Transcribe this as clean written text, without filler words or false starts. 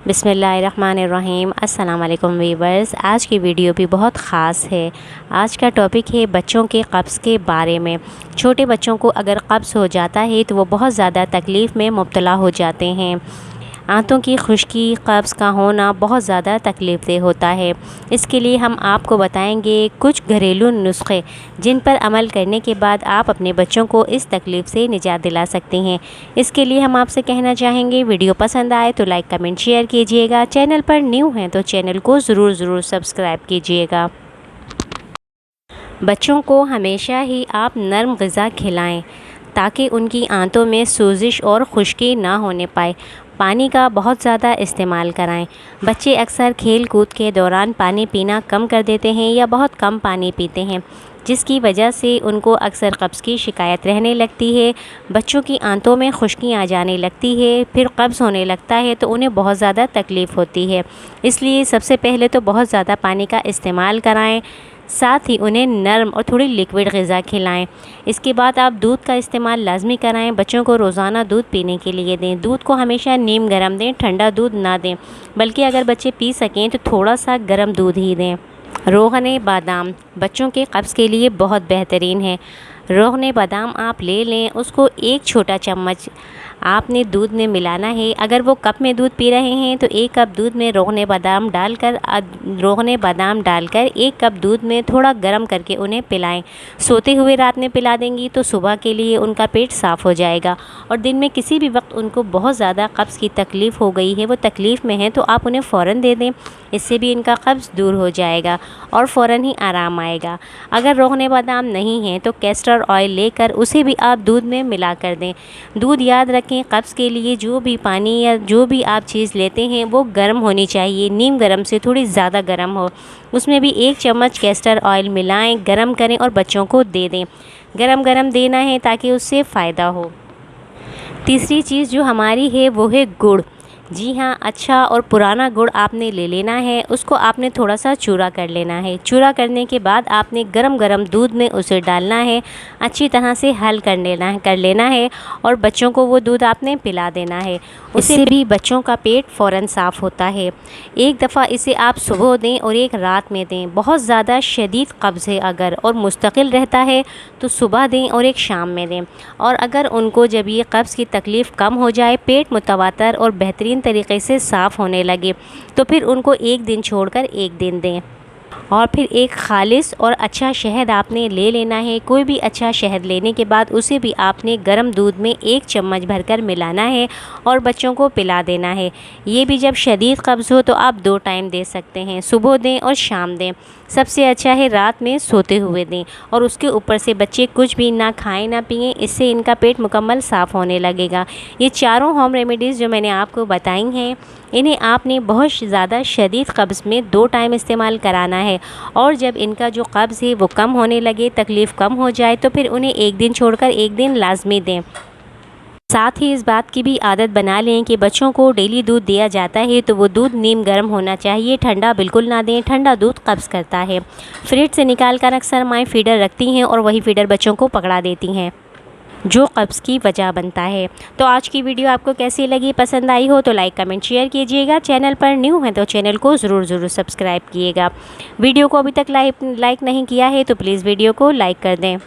बिस्मिल्लाहिर्रहमानिर्रहीम। अस्सलाम वालेकुम वीवर्स। आज की वीडियो भी बहुत ख़ास है। आज का टॉपिक है बच्चों के कब्ज़ के बारे में। छोटे बच्चों को अगर कब्ज़ हो जाता है तो वो बहुत ज़्यादा तकलीफ़ में मुब्तला हो जाते हैं। आंतों की खुश्की, कब्ज़ का होना बहुत ज़्यादा तकलीफ़देह होता है। इसके लिए हम आपको बताएंगे कुछ घरेलू नुस्खे जिन पर अमल करने के बाद आप अपने बच्चों को इस तकलीफ़ से निजात दिला सकते हैं। इसके लिए हम आपसे कहना चाहेंगे, वीडियो पसंद आए तो लाइक कमेंट शेयर कीजिएगा। चैनल पर न्यू हैं तो चैनल को ज़रूर सब्सक्राइब कीजिएगा। बच्चों को हमेशा ही आप नरम ग़िज़ा खिलाएं ताकि उनकी आंतों में सूजिश और खुश्की ना होने पाए। पानी का बहुत ज़्यादा इस्तेमाल कराएं। बच्चे अक्सर खेल कूद के दौरान पानी पीना कम कर देते हैं या बहुत कम पानी पीते हैं, जिसकी वजह से उनको अक्सर कब्ज़ की शिकायत रहने लगती है। बच्चों की आंतों में खुश्की आ जाने लगती है, फिर कब्ज़ होने लगता है तो उन्हें बहुत ज़्यादा तकलीफ़ होती है। इसलिए सबसे पहले तो बहुत ज़्यादा पानी का इस्तेमाल कराएं, साथ ही उन्हें नरम और थोड़ी लिक्विड ग़िज़ा खिलाएं। इसके बाद आप दूध का इस्तेमाल लाजमी कराएं। बच्चों को रोज़ाना दूध पीने के लिए दें। दूध को हमेशा नीम गर्म दें, ठंडा दूध ना दें, बल्कि अगर बच्चे पी सकें तो थोड़ा सा गर्म दूध ही दें। रोग़न बादाम बच्चों के कब्ज़ के लिए बहुत बेहतरीन है। रोग़न बादाम आप ले लें, उसको एक छोटा चम्मच आपने दूध में मिलाना है। अगर वो कप में दूध पी रहे हैं तो एक कप दूध में रोग़न बादाम डालकर एक कप दूध में थोड़ा गर्म करके उन्हें पिलाएं। सोते हुए रात में पिला देंगी तो सुबह के लिए उनका पेट साफ़ हो जाएगा। और दिन में किसी भी वक्त उनको बहुत ज़्यादा कब्ज़ की तकलीफ़ हो गई है, वो तकलीफ़ में है, तो आप उन्हें फ़ौरन दे दें। इससे भी इनका कब्ज़ दूर हो जाएगा और फ़ौरन ही आराम आएगा। अगर रोग़न बादाम नहीं है तो कैस्टर ऑयल लेकर उसे भी आप दूध में मिला कर दें। दूध याद रखें, कब्ज़ के लिए जो भी पानी या जो भी आप चीज़ लेते हैं वो गर्म होनी चाहिए, नीम गर्म से थोड़ी ज़्यादा गर्म हो। उसमें भी एक चम्मच कैस्टर ऑयल मिलाएं, गर्म करें और बच्चों को दे दें। गरम देना है ताकि उससे फ़ायदा हो। तीसरी चीज़ जो हमारी है वो है गुड़। जी हाँ, अच्छा और पुराना गुड़ आपने ले लेना है। उसको आपने थोड़ा सा चूरा कर लेना है। चूरा करने के बाद आपने गरम दूध में उसे डालना है, अच्छी तरह से हल कर लेना है और बच्चों को वो दूध आपने पिला देना है। उससे भी बच्चों का पेट फ़ौरन साफ़ होता है। एक दफ़ा इसे आप सुबह दें और एक रात में दें। बहुत ज़्यादा शदीद कब्ज़ है अगर और मुस्तकिल रहता है तो सुबह दें और एक शाम में दें। और अगर उनको जब ये कब्ज़ की तकलीफ़ कम हो जाए, पेट मुतवातर और बेहतरीन तरीके से साफ़ होने लगे, तो फिर उनको एक दिन छोड़कर एक दिन दें। और फिर एक खालिस और अच्छा शहद आपने ले लेना है। कोई भी अच्छा शहद लेने के बाद उसे भी आपने गर्म दूध में एक चम्मच भरकर मिलाना है और बच्चों को पिला देना है। ये भी जब शदीद कब्ज़ हो तो आप 2 टाइम दे सकते हैं, सुबह दें और शाम दें। सबसे अच्छा है रात में सोते हुए दें। और उसके ऊपर से बच्चे कुछ भी ना खाएं ना पिएं, इससे इनका पेट मुकम्मल साफ़ होने लगेगा। ये चारों होम रेमेडीज़ जो मैंने आपको बताई हैं, इन्हें आपने बहुत ज़्यादा शदीद कब्ज़ में 2 टाइम इस्तेमाल कराना है। और जब इनका जो कब्ज़ है वो कम होने लगे, तकलीफ़ कम हो जाए, तो फिर उन्हें एक दिन छोड़कर एक दिन लाजमी दें। साथ ही इस बात की भी आदत बना लें कि बच्चों को डेली दूध दिया जाता है तो वो दूध नीम गर्म होना चाहिए, ठंडा बिल्कुल ना दें। ठंडा दूध कब्ज़ करता है। फ्रिज से निकाल कर अक्सर माएँ फीडर रखती हैं और वही फीडर बच्चों को पकड़ा देती हैं, जो कब्ज़ की वजह बनता है। तो आज की वीडियो आपको कैसी लगी? पसंद आई हो तो लाइक कमेंट शेयर कीजिएगा। चैनल पर न्यू है तो चैनल को ज़रूर सब्सक्राइब कीजिएगा। वीडियो को अभी तक लाइक नहीं किया है तो प्लीज़ वीडियो को लाइक कर दें।